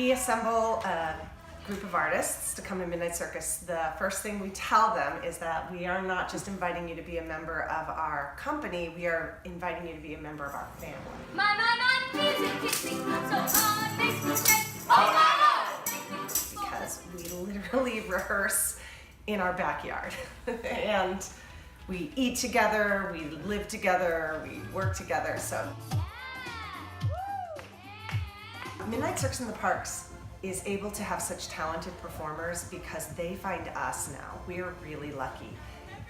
we assemble a group of artists to come to Midnight Circus, the first thing we tell them is that we are not just inviting you to be a member of our company, we are inviting you to be a member of our family. My, music is sing, so on makes me say, oh my! Because we literally rehearse in our backyard. And we eat together, we live together, we work together, so. Midnight Circus in the Parks is able to have such talented performers because they find us now. We are really lucky.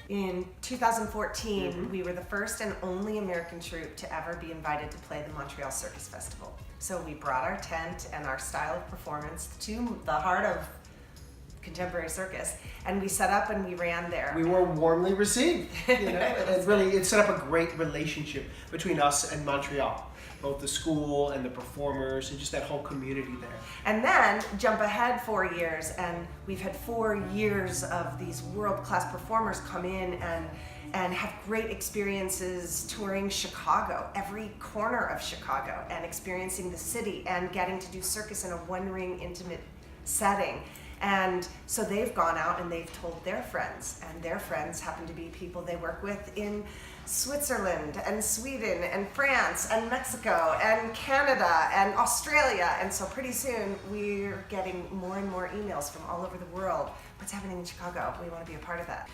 In 2014, we were the first and only American troupe to ever be invited to play the Montreal Circus Festival. So we brought our tent and our style of performance to the heart of contemporary circus, and we set up and we ran there. We were warmly received, you know, and really it set up a great relationship between us and Montreal. Both the school and the performers and just that whole community there. And then jump ahead 4 years, and we've had 4 years of these world-class performers come in and have great experiences touring Chicago, every corner of Chicago, and experiencing the city and getting to do circus in a one-ring intimate setting. And so they've gone out and they've told their friends, and their friends happen to be people they work with in Switzerland and Sweden and France and Mexico and Canada and Australia. And so pretty soon we're getting more and more emails from all over the world. What's happening in Chicago? We want to be a part of that.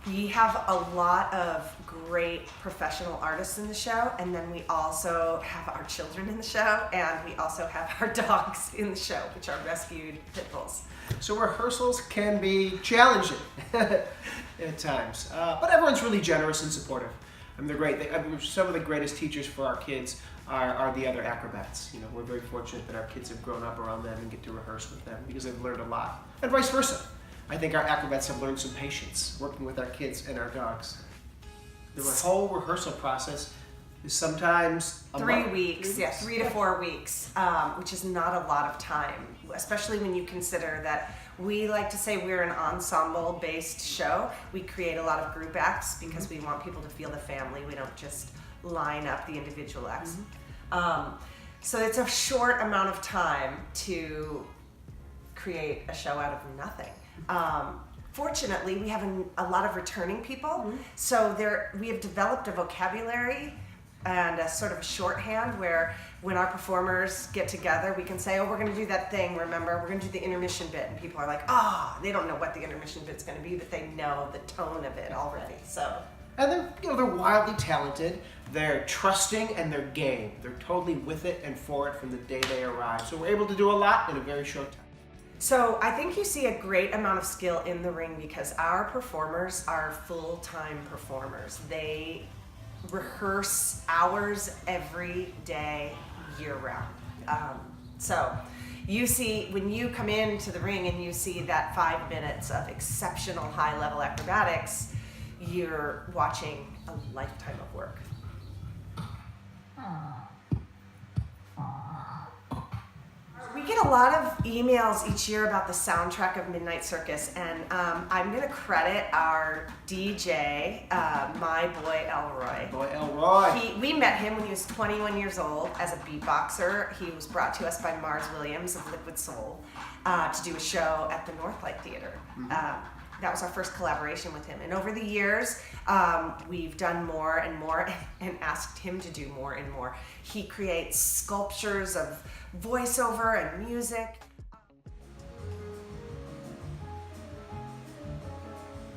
We have a lot of great professional artists in the show, and then we also have our children in the show, and we also have our dogs in the show, which are rescued pit bulls. So rehearsals can be challenging at times, but everyone's really generous and supportive. I mean, they're great. Some of the greatest teachers for our kids are the other acrobats. You know, we're very fortunate that our kids have grown up around them and get to rehearse with them because they've learned a lot, and vice versa. I think our acrobats have learned some patience working with our kids and our dogs. The whole rehearsal process is sometimes 3 weeks, yeah, 3 to 4 weeks, which is not a lot of time, especially when you consider that we like to say we're an ensemble-based show. We create a lot of group acts because we want people to feel the family. We don't just line up the individual acts. So it's a short amount of time to create a show out of nothing. Fortunately, we have a lot of returning people, so we have developed a vocabulary and a sort of a shorthand where when our performers get together, we can say, oh, we're going to do that thing, remember, we're going to do the intermission bit, and people are like, they don't know what the intermission bit's going to be, but they know the tone of it already. So. And they're wildly talented, they're trusting, and they're game. They're totally with it and for it from the day they arrive. So we're able to do a lot in a very short time. So I think you see a great amount of skill in the ring because our performers are full-time performers. They rehearse hours every day, year-round. So you see, when you come into the ring and you see that 5 minutes of exceptional high-level acrobatics, you're watching a lifetime of work. We get a lot of emails each year about the soundtrack of Midnight Circus, and I'm going to credit our DJ, my boy Elroy. Boy Elroy. We met him when he was 21 years old as a beatboxer. He was brought to us by Mars Williams of Liquid Soul to do a show at the Northlight Theater. That was our first collaboration with him. And over the years, we've done more and more and asked him to do more and more. He creates sculptures of voiceover and music.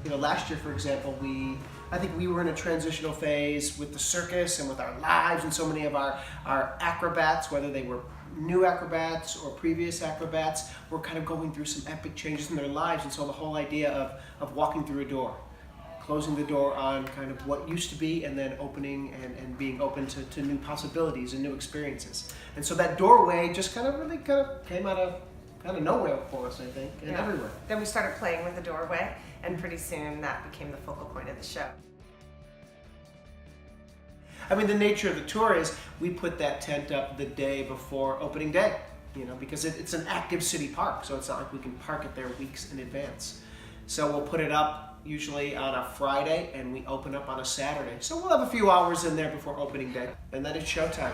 You know, last year, for example, I think we were in a transitional phase with the circus and with our lives, and so many of our acrobats, whether they were new acrobats or previous acrobats, were kind of going through some epic changes in their lives. And so the whole idea of walking through a door, closing the door on kind of what used to be, and then opening and being open to new possibilities and new experiences. And so that doorway just kind of came out of nowhere for us, I think, and everywhere. Then we started playing with the doorway, and pretty soon that became the focal point of the show. I mean, the nature of the tour is we put that tent up the day before opening day, you know, because it's an active city park, so it's not like we can park it there weeks in advance. So we'll put it up usually on a Friday, and we open up on a Saturday. So we'll have a few hours in there before opening day, and then it's showtime.